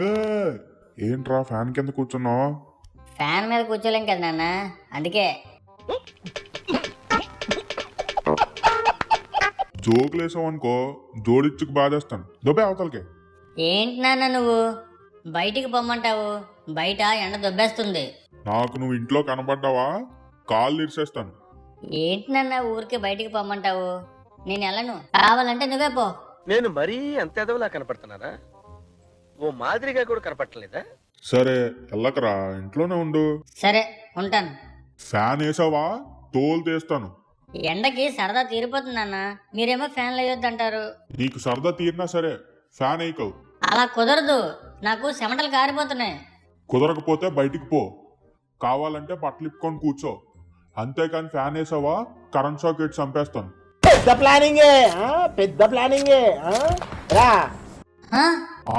ఏ, ఏంట్రా ఫ్యాన్ కింద కూర్చున్నావు? ఫ్యాన్ మీద కూర్చోలేం కదా నాన్న, అందుకే. జోకులేసావు అనుకో జోడిచ్చుకు బాధేస్తాను. దుబ్బే అవతలకి. ఏంటి నాన్న నువ్వు బయటికి పొమ్మంటావు? బయట ఎండ దొబ్బేస్తుంది. నాకు నువ్వు ఇంట్లో కనబడ్డావా కాళ్ళు ఇరిసేస్తాను. ఏంటి నాన్న ఊరికి బయటికి పొమ్మంటావు? నేను వెళ్ళను, కావాలంటే నువ్వే పో. నేను మరీ అంత ఎదవలా కనపడుతున్నారా? ఓ మాదిరిగా కూడా కనపడలేదా? సరే వెళ్ళకరా, ఇంట్లోనే ఉండు. సరే ఉంటాను. ఫ్యాన్ వేసావా తోలు తీస్తాను. ఎండకి సరదా తీరిపోతుంది నాన్న, మీరేమో ఫ్యాన్లు వేయొద్దంటారు. నీకు సరదా తీరినా సరే ఫ్యాన్ వేయకవు. అలా కుదరదు, నాకు చెమటలు కారిపోతున్నాయి. కుదరకపోతే బయటికి పో, కావాలంటే బట్టలు ఇప్పుకొని కూర్చో. అంతేకాని ఫ్యాన్ వేసావా కరెంట్ షాక్ ఇచ్చి చంపేస్తాను. పెద్ద ప్లానింగే, పెద్ద ప్లానింగే. రా. ఆ?